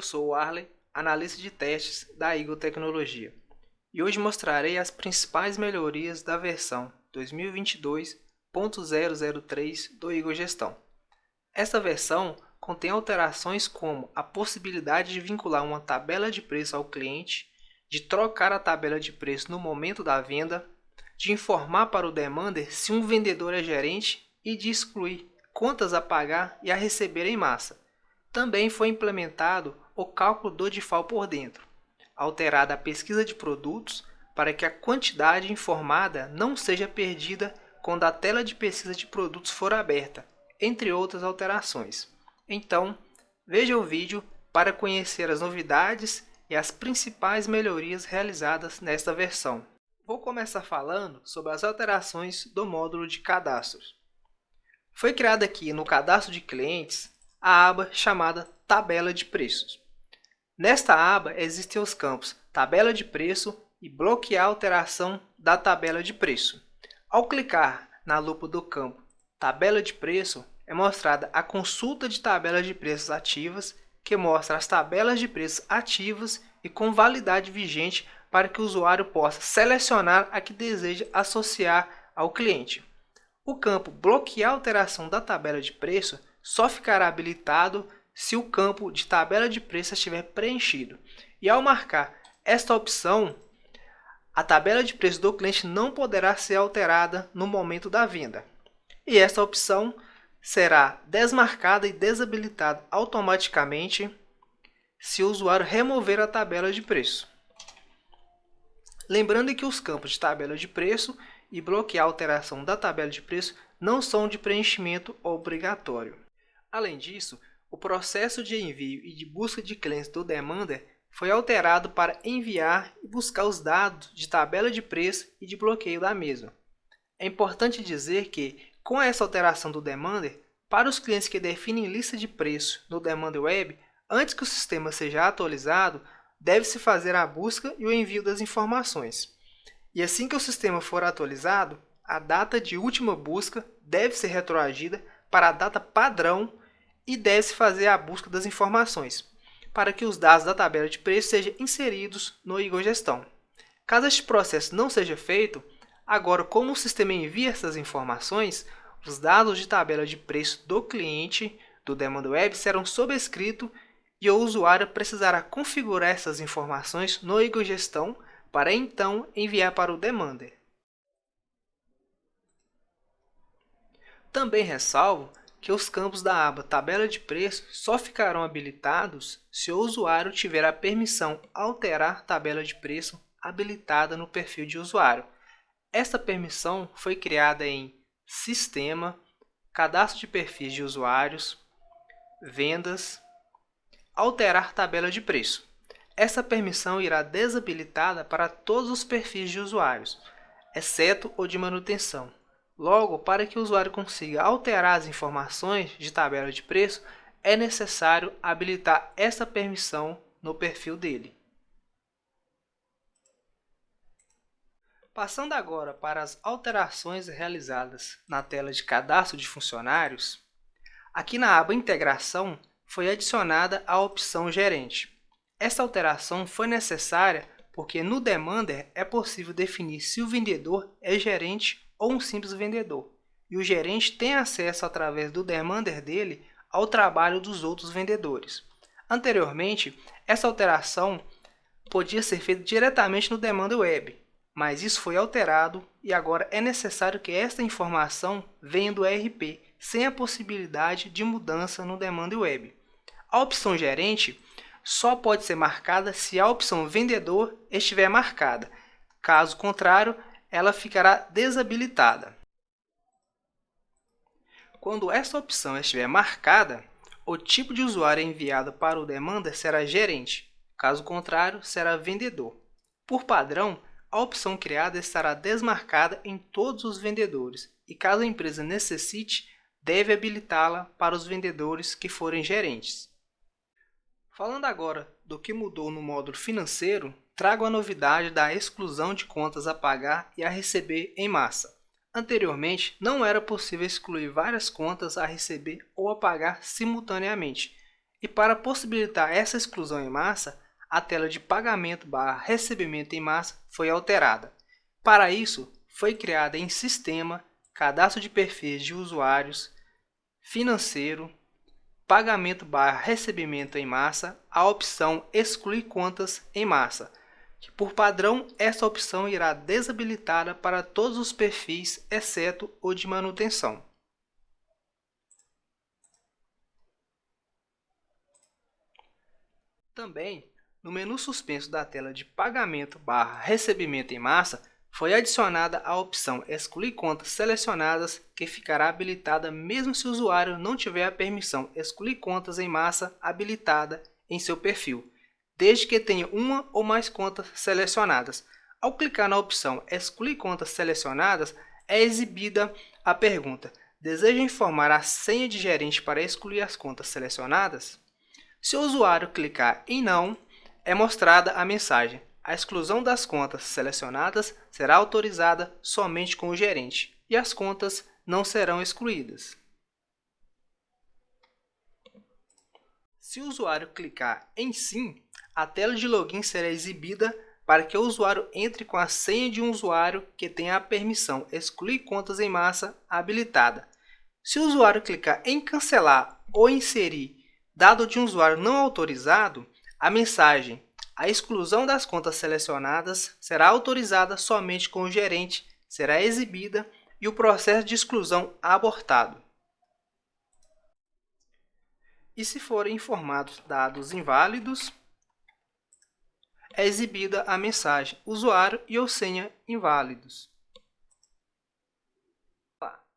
sou o Arley, analista de testes da Eagle Tecnologia, e hoje mostrarei as principais melhorias da versão 2022.003 do Eagle Gestão. Esta versão contém alterações como a possibilidade de vincular uma tabela de preço ao cliente, de trocar a tabela de preço no momento da venda, de informar para o demander se um vendedor é gerente e de excluir contas a pagar e a receber em massa. Também foi implementado o cálculo do default por dentro, alterada a pesquisa de produtos para que a quantidade informada não seja perdida quando a tela de pesquisa de produtos for aberta, entre outras alterações. Então, veja o vídeo para conhecer as novidades e as principais melhorias realizadas nesta versão. Vou começar falando sobre as alterações do módulo de cadastros. Foi criada aqui no cadastro de clientes a aba chamada Tabela de Preços. Nesta aba existem os campos Tabela de Preço e bloquear a alteração da tabela de preço. Ao clicar na lupa do campo Tabela de Preço, é mostrada a consulta de tabelas de preços ativas, que mostra as tabelas de preços ativas e com validade vigente para que o usuário possa selecionar a que deseja associar ao cliente. O campo Bloquear a alteração da tabela de preço só ficará habilitado se o campo de tabela de preço estiver preenchido. E ao marcar esta opção, a tabela de preço do cliente não poderá ser alterada no momento da venda. E esta opção será desmarcada e desabilitada automaticamente se o usuário remover a tabela de preço. Lembrando que os campos de tabela de preço e bloquear a alteração da tabela de preço não são de preenchimento obrigatório. Além disso, o processo de envio e de busca de clientes do demander foi alterado para enviar e buscar os dados de tabela de preço e de bloqueio da mesma. É importante dizer que, com essa alteração do demander, para os clientes que definem lista de preço no demander web, antes que o sistema seja atualizado, deve-se fazer a busca e o envio das informações. E assim que o sistema for atualizado, a data de última busca deve ser retroagida para a data padrão e deve-se fazer a busca das informações, para que os dados da tabela de preço sejam inseridos no Eagle Gestão. Caso este processo não seja feito, agora como o sistema envia essas informações, os dados de tabela de preço do cliente do demander web serão sobrescritos e o usuário precisará configurar essas informações no Eagle Gestão para então enviar para o demander. Também ressalvo que os campos da aba Tabela de Preço só ficarão habilitados se o usuário tiver a permissão Alterar tabela de preço habilitada no perfil de usuário. Esta permissão foi criada em Sistema, Cadastro de perfis de usuários, Vendas, Alterar tabela de preço. Essa permissão irá desabilitada para todos os perfis de usuários, exceto o de manutenção. Logo, para que o usuário consiga alterar as informações de tabela de preço, é necessário habilitar essa permissão no perfil dele. Passando agora para as alterações realizadas na tela de cadastro de funcionários, aqui na aba Integração foi adicionada a opção Gerente. Essa alteração foi necessária porque no demander é possível definir se o vendedor é gerente ou um simples vendedor, e o gerente tem acesso através do demander dele ao trabalho dos outros vendedores. Anteriormente, essa alteração podia ser feita diretamente no demander web, mas isso foi alterado e agora é necessário que esta informação venha do ERP, sem a possibilidade de mudança no demander web. A opção gerente só pode ser marcada se a opção vendedor estiver marcada. Caso contrário, ela ficará desabilitada. Quando essa opção estiver marcada, o tipo de usuário enviado para o demander será gerente. Caso contrário, será vendedor. Por padrão, a opção criada estará desmarcada em todos os vendedores e caso a empresa necessite, deve habilitá-la para os vendedores que forem gerentes. Falando agora do que mudou no módulo financeiro, trago a novidade da exclusão de contas a pagar e a receber em massa. Anteriormente, não era possível excluir várias contas a receber ou a pagar simultaneamente. E para possibilitar essa exclusão em massa, a tela de pagamento/recebimento em massa foi alterada. Para isso, foi criada em Sistema, Cadastro de Perfis de Usuários, Financeiro, Pagamento/recebimento em massa, a opção Excluir contas em massa, que por padrão essa opção irá desabilitada para todos os perfis, exceto o de manutenção. Também, no menu suspenso da tela de pagamento/recebimento em massa, foi adicionada a opção Excluir contas selecionadas, que ficará habilitada mesmo se o usuário não tiver a permissão Excluir contas em massa habilitada em seu perfil, desde que tenha uma ou mais contas selecionadas. Ao clicar na opção Excluir contas selecionadas, é exibida a pergunta: deseja informar a senha de gerente para excluir as contas selecionadas? Se o usuário clicar em Não, é mostrada a mensagem: a exclusão das contas selecionadas será autorizada somente com o gerente e as contas não serão excluídas. Se o usuário clicar em Sim, a tela de login será exibida para que o usuário entre com a senha de um usuário que tenha a permissão Excluir contas em massa habilitada. Se o usuário clicar em Cancelar ou inserir dado de um usuário não autorizado, a mensagem "A exclusão das contas selecionadas será autorizada somente com o gerente" será exibida e o processo de exclusão abortado. E se forem informados dados inválidos, é exibida a mensagem "Usuário e ou senha inválidos".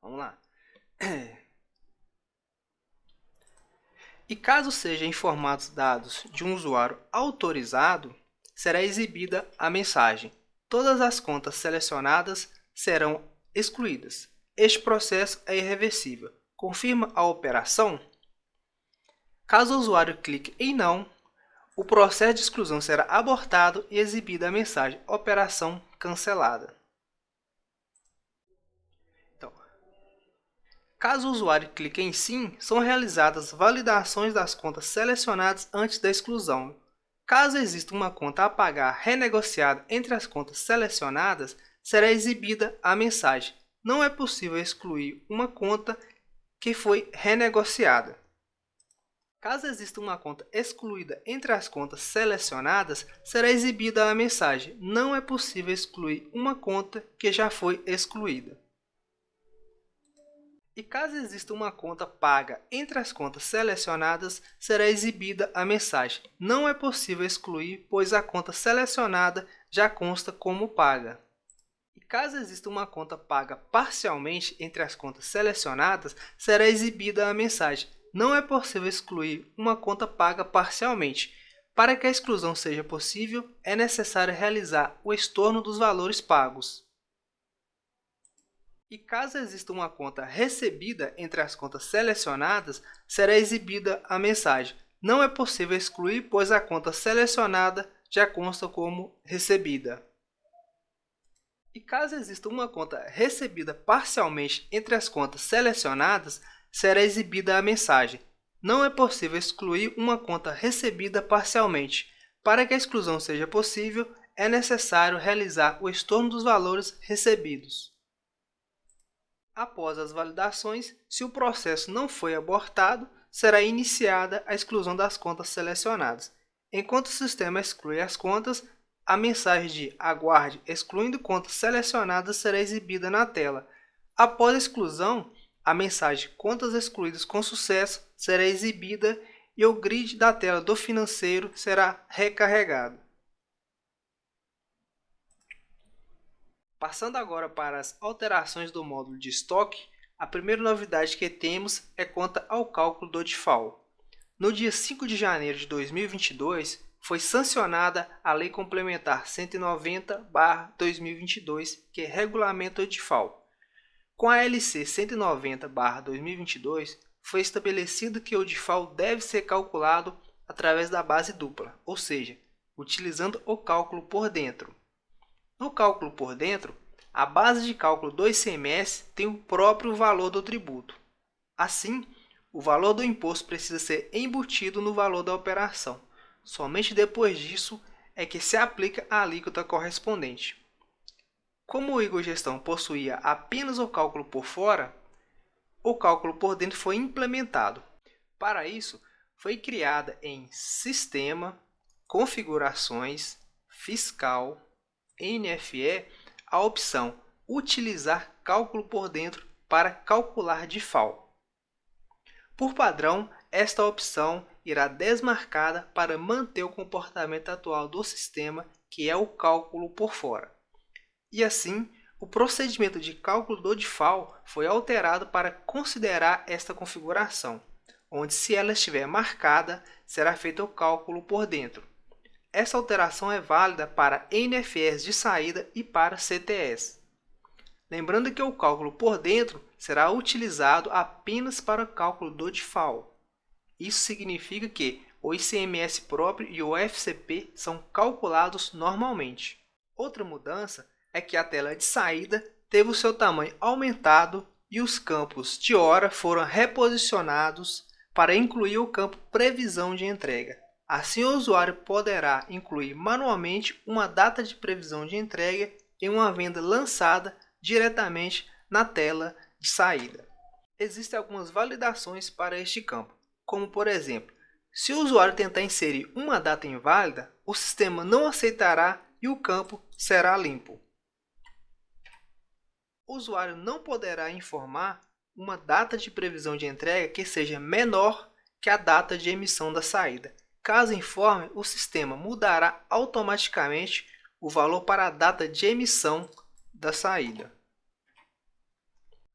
Vamos lá. E caso sejam informados dados de um usuário autorizado, será exibida a mensagem "Todas as contas selecionadas serão excluídas. Este processo é irreversível. Confirma a operação?". Caso o usuário clique em Não, o processo de exclusão será abortado e exibida a mensagem "Operação cancelada". Caso o usuário clique em Sim, são realizadas validações das contas selecionadas antes da exclusão. Caso exista uma conta a pagar renegociada entre as contas selecionadas, será exibida a mensagem "Não é possível excluir uma conta que foi renegociada". Caso exista uma conta excluída entre as contas selecionadas, será exibida a mensagem "Não é possível excluir uma conta que já foi excluída". E caso exista uma conta paga entre as contas selecionadas, será exibida a mensagem "Não é possível excluir, pois a conta selecionada já consta como paga". E caso exista uma conta paga parcialmente entre as contas selecionadas, será exibida a mensagem "Não é possível excluir uma conta paga parcialmente. Para que a exclusão seja possível, é necessário realizar o estorno dos valores pagos". E caso exista uma conta recebida entre as contas selecionadas, será exibida a mensagem "Não é possível excluir, pois a conta selecionada já consta como recebida". E caso exista uma conta recebida parcialmente entre as contas selecionadas, será exibida a mensagem "Não é possível excluir uma conta recebida parcialmente. Para que a exclusão seja possível, é necessário realizar o estorno dos valores recebidos". Após as validações, se o processo não foi abortado, será iniciada a exclusão das contas selecionadas. Enquanto o sistema exclui as contas, a mensagem de "Aguarde excluindo contas selecionadas" será exibida na tela. Após a exclusão, a mensagem "Contas excluídas com sucesso" será exibida e o grid da tela do financeiro será recarregado. Passando agora para as alterações do módulo de estoque, a primeira novidade que temos é quanto ao cálculo do DIFAL. No dia 5 de janeiro de 2022, foi sancionada a Lei Complementar 190/2022, que regulamenta o DIFAL. Com a LC 190/2022, foi estabelecido que o DIFAL deve ser calculado através da base dupla, ou seja, utilizando o cálculo por dentro. No cálculo por dentro, a base de cálculo do ICMS tem o próprio valor do tributo. Assim, o valor do imposto precisa ser embutido no valor da operação. Somente depois disso é que se aplica a alíquota correspondente. Como o Igor Gestão possuía apenas o cálculo por fora, o cálculo por dentro foi implementado. Para isso, foi criada em Sistema, Configurações, Fiscal, NFE, a opção Utilizar cálculo por dentro para calcular de FAO. Por padrão, esta opção irá desmarcada para manter o comportamento atual do sistema, que é o cálculo por fora. E assim, o procedimento de cálculo do DIFAL foi alterado para considerar esta configuração, onde se ela estiver marcada, será feito o cálculo por dentro. Essa alteração é válida para NFEs de saída e para CTS. Lembrando que o cálculo por dentro será utilizado apenas para o cálculo do DIFAL. Isso significa que o ICMS próprio e o FCP são calculados normalmente. Outra mudança é que a tela de saída teve o seu tamanho aumentado e os campos de hora foram reposicionados para incluir o campo previsão de entrega. Assim, o usuário poderá incluir manualmente uma data de previsão de entrega em uma venda lançada diretamente na tela de saída. Existem algumas validações para este campo, como por exemplo, se o usuário tentar inserir uma data inválida, o sistema não aceitará e o campo será limpo. O usuário não poderá informar uma data de previsão de entrega que seja menor que a data de emissão da saída. Caso informe, o sistema mudará automaticamente o valor para a data de emissão da saída.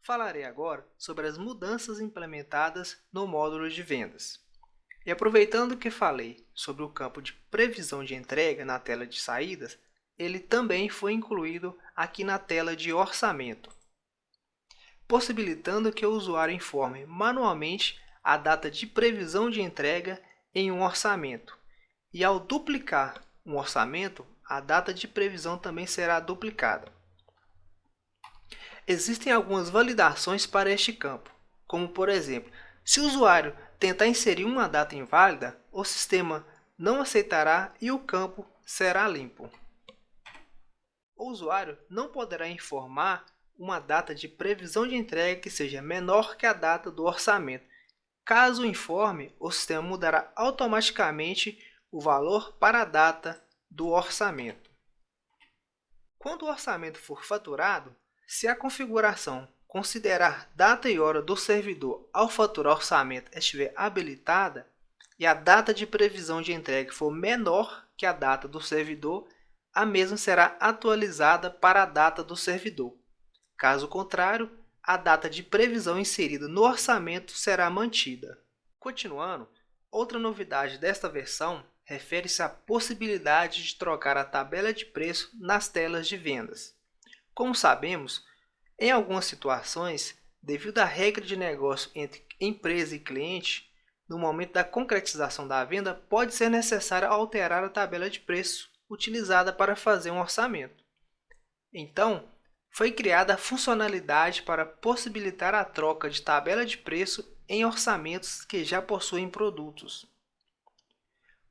Falarei agora sobre as mudanças implementadas no módulo de vendas. E aproveitando que falei sobre o campo de previsão de entrega na tela de saídas, ele também foi incluído aqui na tela de orçamento, possibilitando que o usuário informe manualmente a data de previsão de entrega em um orçamento. E ao duplicar um orçamento, a data de previsão também será duplicada. Existem algumas validações para este campo, como por exemplo, se o usuário tentar inserir uma data inválida, o sistema não aceitará e o campo será limpo. O usuário não poderá informar uma data de previsão de entrega que seja menor que a data do orçamento. Caso informe, o sistema mudará automaticamente o valor para a data do orçamento. Quando o orçamento for faturado, se a configuração considerar data e hora do servidor ao faturar orçamento estiver habilitada e a data de previsão de entrega for menor que a data do servidor, a mesma será atualizada para a data do servidor. Caso contrário, a data de previsão inserida no orçamento será mantida. Continuando, outra novidade desta versão refere-se à possibilidade de trocar a tabela de preço nas telas de vendas. Como sabemos, em algumas situações, devido à regra de negócio entre empresa e cliente, no momento da concretização da venda, pode ser necessário alterar a tabela de preço utilizada para fazer um orçamento. Então, foi criada a funcionalidade para possibilitar a troca de tabela de preço em orçamentos que já possuem produtos.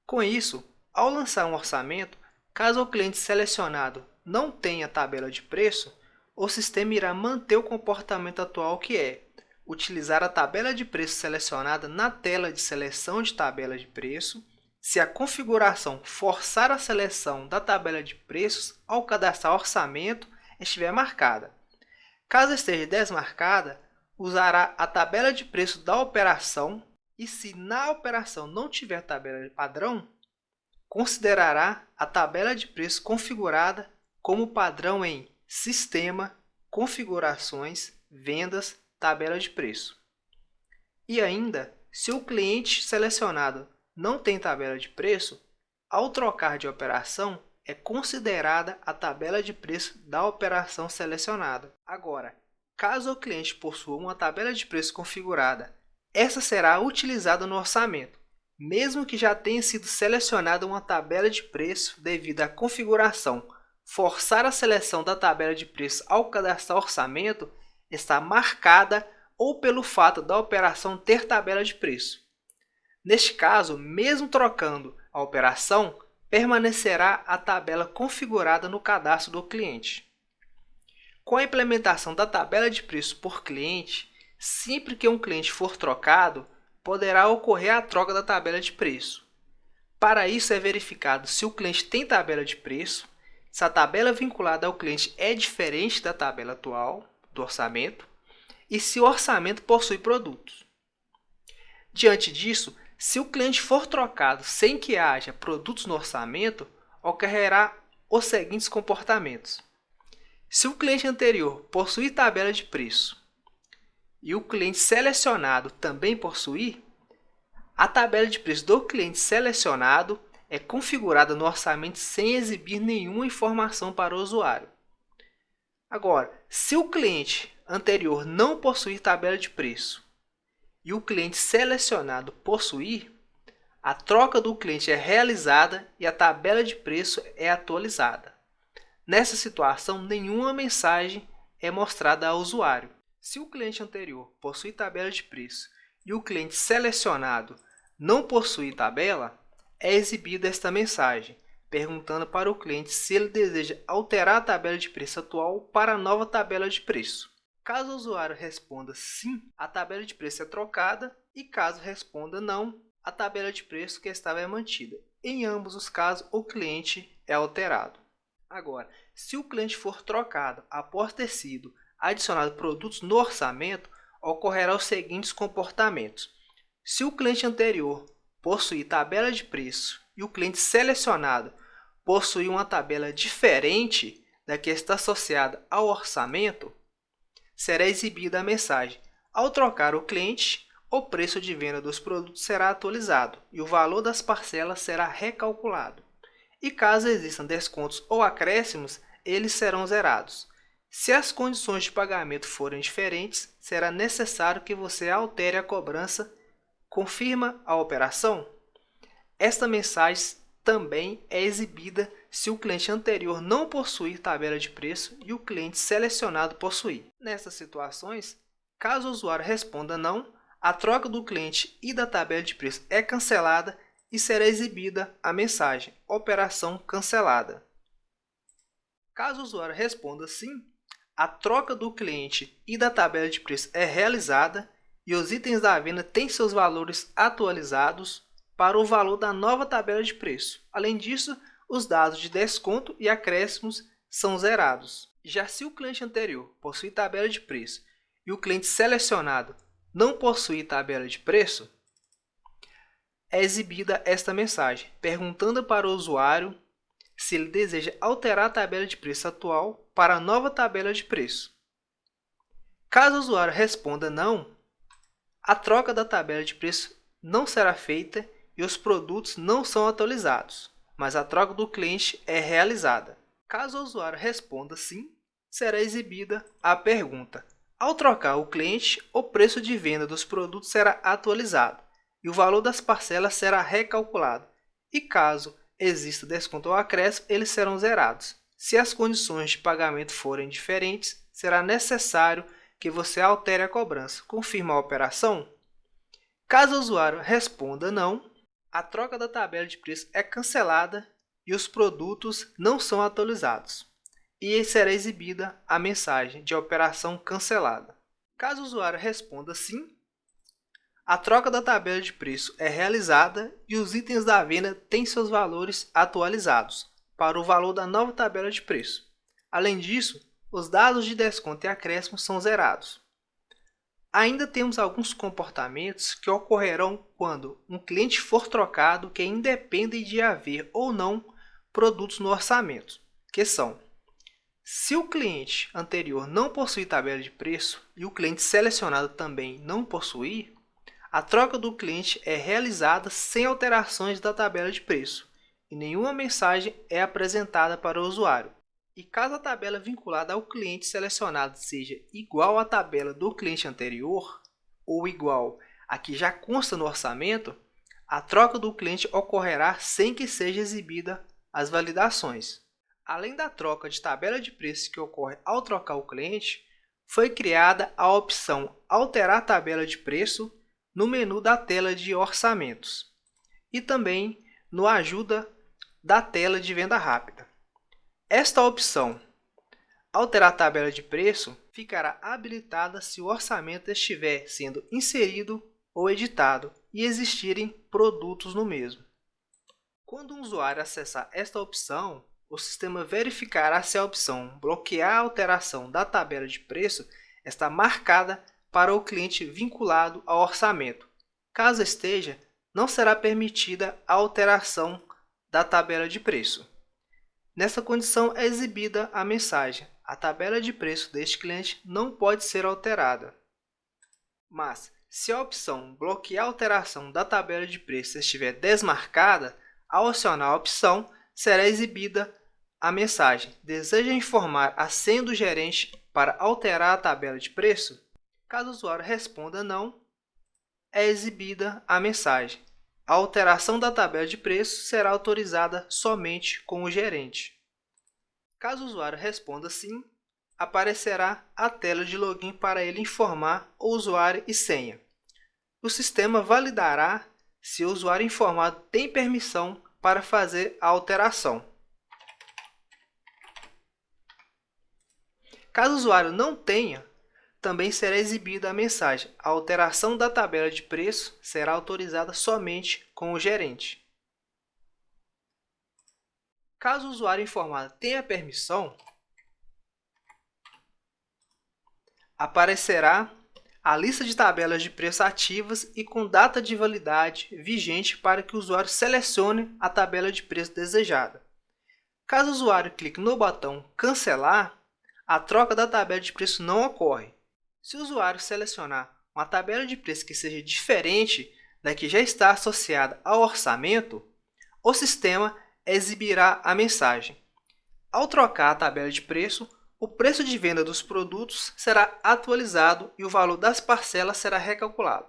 Com isso, ao lançar um orçamento, caso o cliente selecionado não tenha tabela de preço, o sistema irá manter o comportamento atual, que é utilizar a tabela de preço selecionada na tela de seleção de tabela de preço, se a configuração forçar a seleção da tabela de preços ao cadastrar orçamento estiver marcada. Caso esteja desmarcada, usará a tabela de preço da operação e, se na operação não tiver tabela de padrão, considerará a tabela de preço configurada como padrão em Sistema, Configurações, Vendas, Tabela de preço. E ainda, se o cliente selecionado não tem tabela de preço, ao trocar de operação, é considerada a tabela de preço da operação selecionada. Agora, caso o cliente possua uma tabela de preço configurada, essa será utilizada no orçamento, mesmo que já tenha sido selecionada uma tabela de preço devido à configuração. Forçar a seleção da tabela de preço ao cadastrar orçamento está marcada ou pelo fato da operação ter tabela de preço. Neste caso, mesmo trocando a operação, permanecerá a tabela configurada no cadastro do cliente. Com a implementação da tabela de preço por cliente, sempre que um cliente for trocado, poderá ocorrer a troca da tabela de preço. Para isso é verificado se o cliente tem tabela de preço, se a tabela vinculada ao cliente é diferente da tabela atual do orçamento e se o orçamento possui produtos. Diante disso, se o cliente for trocado sem que haja produtos no orçamento, ocorrerá os seguintes comportamentos. Se o cliente anterior possuir tabela de preço e o cliente selecionado também possuir, a tabela de preço do cliente selecionado é configurada no orçamento sem exibir nenhuma informação para o usuário. Agora, se o cliente anterior não possuir tabela de preço e o cliente selecionado possuir, a troca do cliente é realizada e a tabela de preço é atualizada. Nessa situação, nenhuma mensagem é mostrada ao usuário. Se o cliente anterior possui tabela de preço e o cliente selecionado não possui tabela, é exibida esta mensagem, perguntando para o cliente se ele deseja alterar a tabela de preço atual para a nova tabela de preço. Caso o usuário responda sim, a tabela de preço é trocada e caso responda não, a tabela de preço que estava é mantida. Em ambos os casos, o cliente é alterado. Agora, se o cliente for trocado após ter sido adicionado produtos no orçamento, ocorrerá os seguintes comportamentos. Se o cliente anterior possuir tabela de preço e o cliente selecionado possuir uma tabela diferente da que está associada ao orçamento, será exibida a mensagem: ao trocar o cliente, o preço de venda dos produtos será atualizado e o valor das parcelas será recalculado. E caso existam descontos ou acréscimos, eles serão zerados. Se as condições de pagamento forem diferentes, será necessário que você altere a cobrança. Confirma a operação? Esta mensagem também é exibida se o cliente anterior não possuir tabela de preço e o cliente selecionado possuir. Nessas situações, caso o usuário responda não, a troca do cliente e da tabela de preço é cancelada e será exibida a mensagem: operação cancelada. Caso o usuário responda sim, a troca do cliente e da tabela de preço é realizada e os itens da venda têm seus valores atualizados para o valor da nova tabela de preço. Além disso, os dados de desconto e acréscimos são zerados. Já se o cliente anterior possui tabela de preço e o cliente selecionado não possui tabela de preço, é exibida esta mensagem, perguntando para o usuário se ele deseja alterar a tabela de preço atual para a nova tabela de preço. Caso o usuário responda não, a troca da tabela de preço não será feita e os produtos não são atualizados, mas a troca do cliente é realizada. Caso o usuário responda sim, será exibida a pergunta: ao trocar o cliente, o preço de venda dos produtos será atualizado e o valor das parcelas será recalculado. E caso exista desconto ou acréscimo, eles serão zerados. Se as condições de pagamento forem diferentes, será necessário que você altere a cobrança. Confirma a operação? Caso o usuário responda não, a troca da tabela de preço é cancelada e os produtos não são atualizados. E será exibida a mensagem de operação cancelada. Caso o usuário responda sim, a troca da tabela de preço é realizada e os itens da venda têm seus valores atualizados para o valor da nova tabela de preço. Além disso, os dados de desconto e acréscimo são zerados. Ainda temos alguns comportamentos que ocorrerão quando um cliente for trocado que independem de haver ou não produtos no orçamento, que são: se o cliente anterior não possuir tabela de preço e o cliente selecionado também não possuir, a troca do cliente é realizada sem alterações da tabela de preço e nenhuma mensagem é apresentada para o usuário. E caso a tabela vinculada ao cliente selecionado seja igual à tabela do cliente anterior ou igual à que já consta no orçamento, a troca do cliente ocorrerá sem que seja exibida as validações. Além da troca de tabela de preço que ocorre ao trocar o cliente, foi criada a opção Alterar tabela de preço no menu da tela de orçamentos e também no Ajuda da tela de venda rápida. Esta opção, Alterar tabela de preço, ficará habilitada se o orçamento estiver sendo inserido ou editado e existirem produtos no mesmo. Quando um usuário acessar esta opção, o sistema verificará se a opção Bloquear a alteração da tabela de preço está marcada para o cliente vinculado ao orçamento. Caso esteja, não será permitida a alteração da tabela de preço. Nessa condição é exibida a mensagem: a tabela de preço deste cliente não pode ser alterada. Mas, se a opção Bloquear a alteração da tabela de preço estiver desmarcada, ao acionar a opção, será exibida a mensagem: deseja informar a senha do gerente para alterar a tabela de preço? Caso o usuário responda não, é exibida a mensagem: a alteração da tabela de preço será autorizada somente com o gerente. Caso o usuário responda sim, aparecerá a tela de login para ele informar o usuário e senha. O sistema validará se o usuário informado tem permissão para fazer a alteração. Caso o usuário não tenha, também será exibida a mensagem: a alteração da tabela de preço será autorizada somente com o gerente. Caso o usuário informado tenha permissão, aparecerá a lista de tabelas de preço ativas e com data de validade vigente para que o usuário selecione a tabela de preço desejada. Caso o usuário clique no botão Cancelar, a troca da tabela de preço não ocorre. Se o usuário selecionar uma tabela de preço que seja diferente da que já está associada ao orçamento, o sistema exibirá a mensagem: ao trocar a tabela de preço, o preço de venda dos produtos será atualizado e o valor das parcelas será recalculado.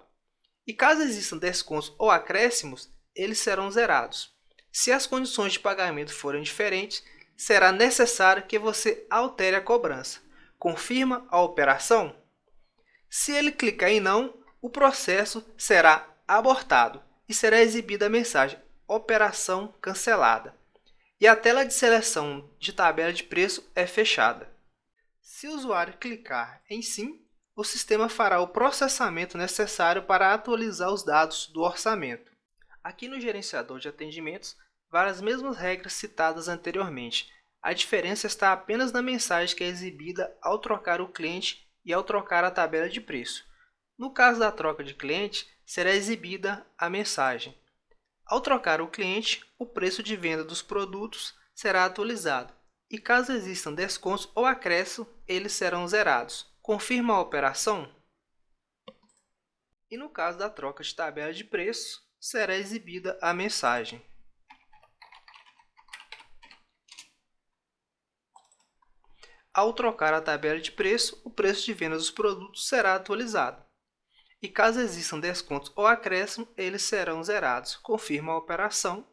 E caso existam descontos ou acréscimos, eles serão zerados. Se as condições de pagamento forem diferentes, será necessário que você altere a cobrança. Confirma a operação? Se ele clicar em não, o processo será abortado e será exibida a mensagem: operação cancelada. E a tela de seleção de tabela de preço é fechada. Se o usuário clicar em sim, o sistema fará o processamento necessário para atualizar os dados do orçamento. Aqui no gerenciador de atendimentos, vale as mesmas regras citadas anteriormente. A diferença está apenas na mensagem que é exibida ao trocar o cliente e ao trocar a tabela de preço. No caso da troca de cliente, será exibida a mensagem: ao trocar o cliente, o preço de venda dos produtos será atualizado e caso existam descontos ou acréscimos, eles serão zerados. Confirma a operação? E no caso da troca de tabela de preço, será exibida a mensagem: ao trocar a tabela de preço, o preço de venda dos produtos será atualizado. E caso existam descontos ou acréscimos, eles serão zerados. Confirma a operação.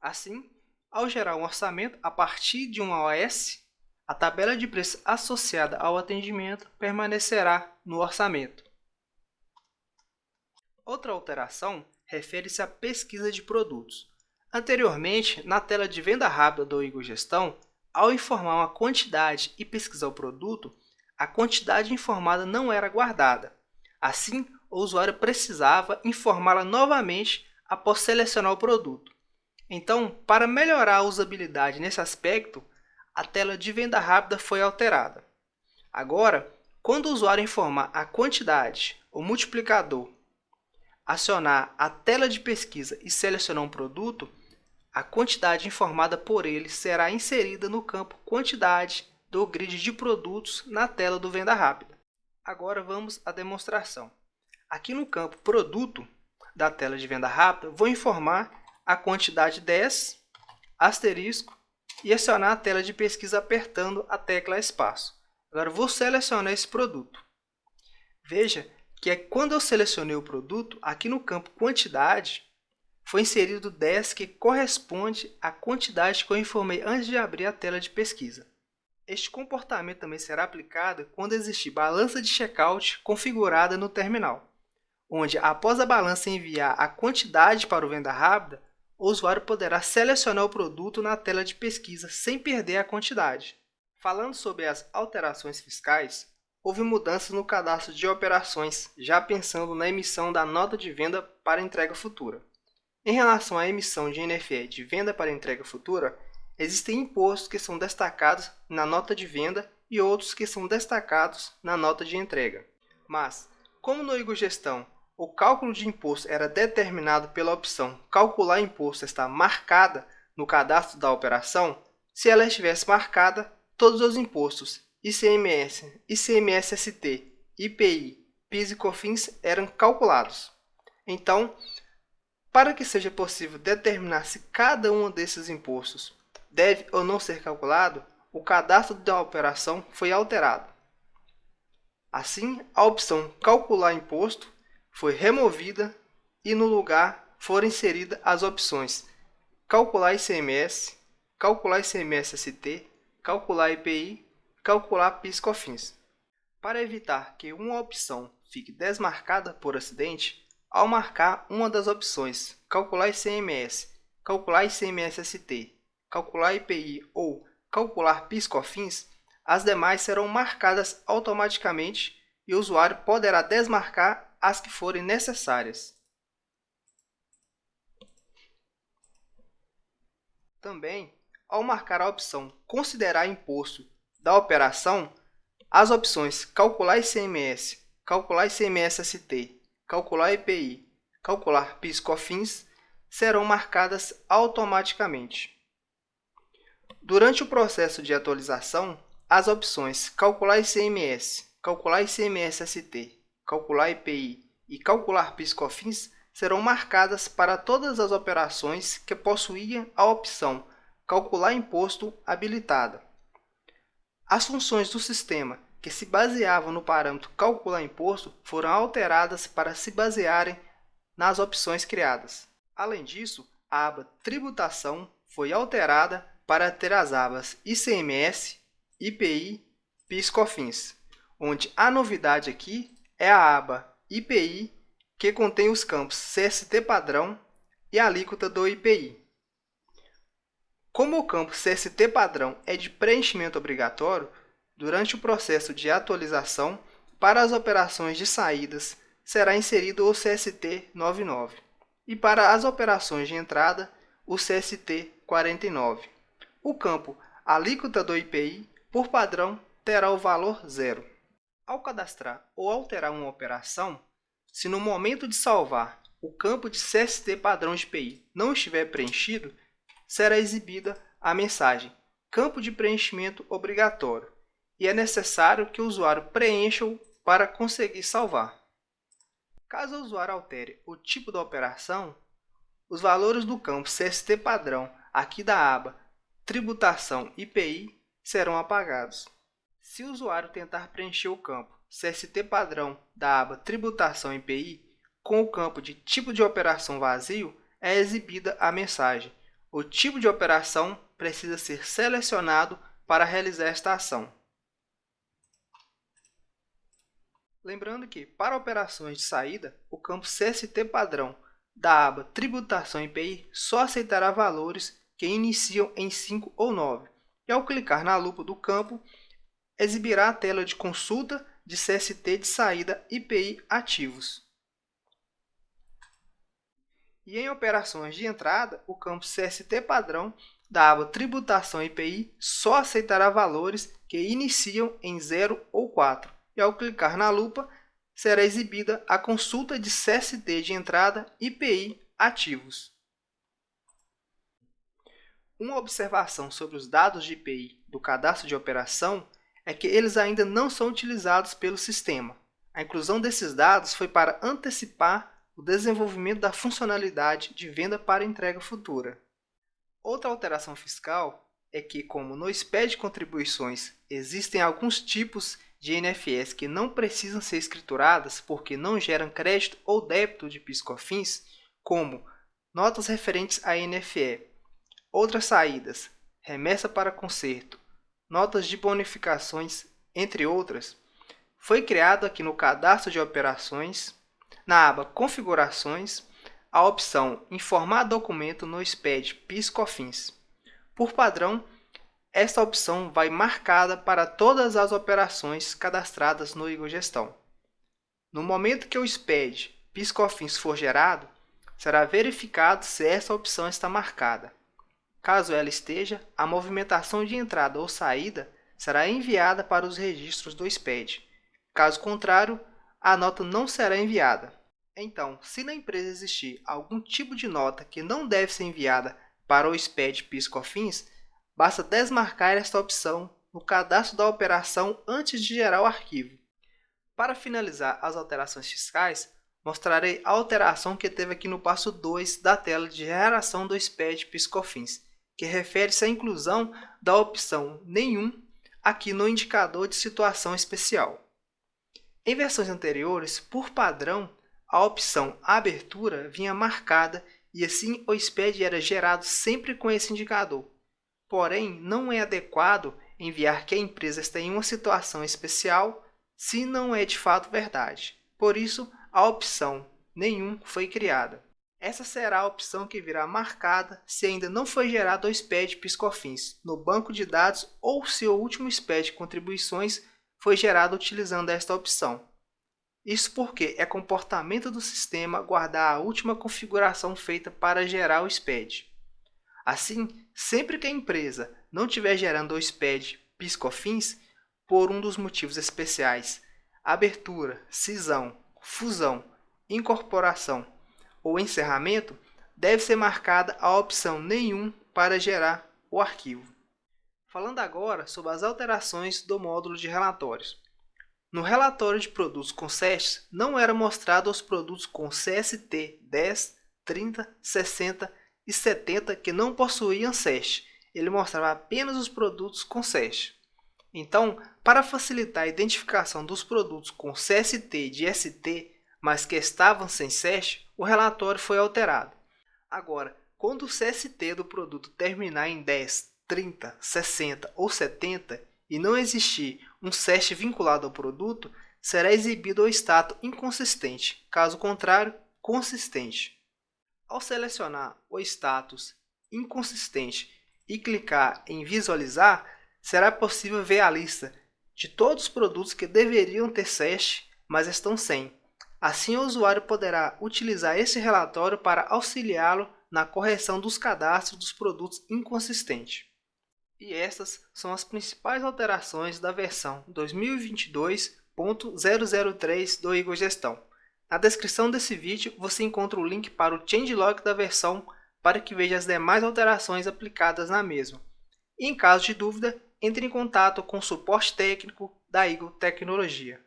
Assim, ao gerar um orçamento a partir de uma OS, a tabela de preço associada ao atendimento permanecerá no orçamento. Outra alteração refere-se à pesquisa de produtos. Anteriormente, na tela de venda rápida do Igor Gestão, ao informar uma quantidade e pesquisar o produto, a quantidade informada não era guardada. Assim, o usuário precisava informá-la novamente após selecionar o produto. Então, para melhorar a usabilidade nesse aspecto, a tela de venda rápida foi alterada. Agora, quando o usuário informar a quantidade, o multiplicador, acionar a tela de pesquisa e selecionar um produto, a quantidade informada por ele será inserida no campo Quantidade do grid de produtos na tela do Venda Rápida. Agora vamos à demonstração. Aqui no campo Produto da tela de Venda Rápida, vou informar a quantidade 10, asterisco, e acionar a tela de pesquisa apertando a tecla espaço. Agora vou selecionar esse produto. Veja que quando eu selecionei o produto, aqui no campo Quantidade, foi inserido 10, que corresponde à quantidade que eu informei antes de abrir a tela de pesquisa. Este comportamento também será aplicado quando existir balança de checkout configurada no terminal, onde após a balança enviar a quantidade para o venda rápida, o usuário poderá selecionar o produto na tela de pesquisa sem perder a quantidade. Falando sobre as alterações fiscais, houve mudanças no cadastro de operações, já pensando na emissão da nota de venda para entrega futura. Em relação à emissão de NFE de venda para entrega futura, existem impostos que são destacados na nota de venda e outros que são destacados na nota de entrega. Mas, como no Igor Gestão, o cálculo de imposto era determinado pela opção Calcular imposto está marcada no cadastro da operação, se ela estivesse marcada, todos os impostos ICMS, ICMS-ST, IPI, PIS e COFINS eram calculados. Então, para que seja possível determinar se cada um desses impostos deve ou não ser calculado, o cadastro da operação foi alterado. Assim, a opção Calcular imposto foi removida e no lugar foram inseridas as opções Calcular ICMS, Calcular ICMS-ST, Calcular IPI, Calcular PIS/COFINS. Para evitar que uma opção fique desmarcada por acidente, ao marcar uma das opções Calcular ICMS, Calcular ICMS-ST, Calcular IPI ou Calcular PIS/COFINS, as demais serão marcadas automaticamente e o usuário poderá desmarcar as que forem necessárias. Também, ao marcar a opção Considerar imposto da operação, as opções Calcular ICMS, Calcular ICMS-ST, Calcular IPI, Calcular PIS/COFINS serão marcadas automaticamente. Durante o processo de atualização, as opções Calcular ICMS, Calcular ICMS-ST, Calcular IPI e Calcular PIS/COFINS serão marcadas para todas as operações que possuíam a opção Calcular imposto habilitada. As funções do sistema que se baseavam no parâmetro Calcular imposto foram alteradas para se basearem nas opções criadas. Além disso, a aba Tributação foi alterada para ter as abas ICMS, IPI, PIS/COFINS, onde a novidade aqui é a aba IPI, que contém os campos CST padrão e a alíquota do IPI. Como o campo CST padrão é de preenchimento obrigatório, durante o processo de atualização, para as operações de saídas, será inserido o CST 99 e para as operações de entrada, o CST 49. O campo alíquota do IPI, por padrão, terá o valor 0. Ao cadastrar ou alterar uma operação, se no momento de salvar o campo de CST padrão de IPI não estiver preenchido, será exibida a mensagem Campo de preenchimento obrigatório e é necessário que o usuário preencha-o para conseguir salvar. Caso o usuário altere o tipo da operação, os valores do campo CST padrão aqui da aba Tributação IPI serão apagados. Se o usuário tentar preencher o campo CST padrão da aba Tributação IPI com o campo de tipo de operação vazio, é exibida a mensagem O tipo de operação precisa ser selecionado para realizar esta ação. Lembrando que, para operações de saída, o campo CST padrão da aba Tributação IPI só aceitará valores que iniciam em 5 ou 9, e ao clicar na lupa do campo, exibirá a tela de consulta de CST de saída IPI ativos. E em operações de entrada, o campo CST padrão da aba Tributação IPI só aceitará valores que iniciam em 0 ou 4, e ao clicar na lupa, será exibida a consulta de CST de entrada IPI ativos. Uma observação sobre os dados de IPI do cadastro de operação é que eles ainda não são utilizados pelo sistema. A inclusão desses dados foi para antecipar o desenvolvimento da funcionalidade de venda para entrega futura. Outra alteração fiscal é que, como no SPED de contribuições existem alguns tipos de NFS que não precisam ser escrituradas porque não geram crédito ou débito de PIS/COFINS, como notas referentes a NFE, outras saídas, remessa para conserto, notas de bonificações, entre outras, foi criado aqui no cadastro de operações, na aba Configurações, a opção Informar documento no SPED PIS/COFINS. Por padrão, esta opção vai marcada para todas as operações cadastradas no Igor Gestão. No momento que o SPED PIS/COFINS for gerado, será verificado se essa opção está marcada. Caso ela esteja, a movimentação de entrada ou saída será enviada para os registros do SPED. Caso contrário, a nota não será enviada. Então, se na empresa existir algum tipo de nota que não deve ser enviada para o SPED PIS/COFINS, basta desmarcar esta opção no cadastro da operação antes de gerar o arquivo. Para finalizar as alterações fiscais, mostrarei a alteração que teve aqui no passo 2 da tela de geração do SPED PIS/COFINS, que refere-se à inclusão da opção Nenhum aqui no indicador de situação especial. Em versões anteriores, por padrão, a opção Abertura vinha marcada e assim o SPED era gerado sempre com esse indicador. Porém, não é adequado enviar que a empresa está em uma situação especial se não é de fato verdade. Por isso, a opção Nenhum foi criada. Essa será a opção que virá marcada se ainda não foi gerado o SPED PIS/COFINS no banco de dados ou se o último SPED Contribuições foi gerado utilizando esta opção. Isso porque é comportamento do sistema guardar a última configuração feita para gerar o SPED. Assim, sempre que a empresa não estiver gerando o SPED PIS/COFINS, por um dos motivos especiais, abertura, cisão, fusão, incorporação ou encerramento, deve ser marcada a opção Nenhum para gerar o arquivo. Falando agora sobre as alterações do módulo de relatórios. No relatório de produtos com SEST, não era mostrado os produtos com CST 10, 30, 60 e 70 que não possuíam SEST. Ele mostrava apenas os produtos com SEST. Então, para facilitar a identificação dos produtos com CST de ST, mas que estavam sem SEST, o relatório foi alterado. Agora, quando o CST do produto terminar em 10, 30, 60 ou 70 e não existir um SEST vinculado ao produto, será exibido o status inconsistente, caso contrário, consistente. Ao selecionar o status inconsistente e clicar em visualizar, será possível ver a lista de todos os produtos que deveriam ter SEST, mas estão sem. Assim, o usuário poderá utilizar esse relatório para auxiliá-lo na correção dos cadastros dos produtos inconsistentes. E essas são as principais alterações da versão 2022.003 do Igor Gestão. Na descrição desse vídeo você encontra o link para o changelog da versão para que veja as demais alterações aplicadas na mesma. E em caso de dúvida, entre em contato com o suporte técnico da Igor Tecnologia.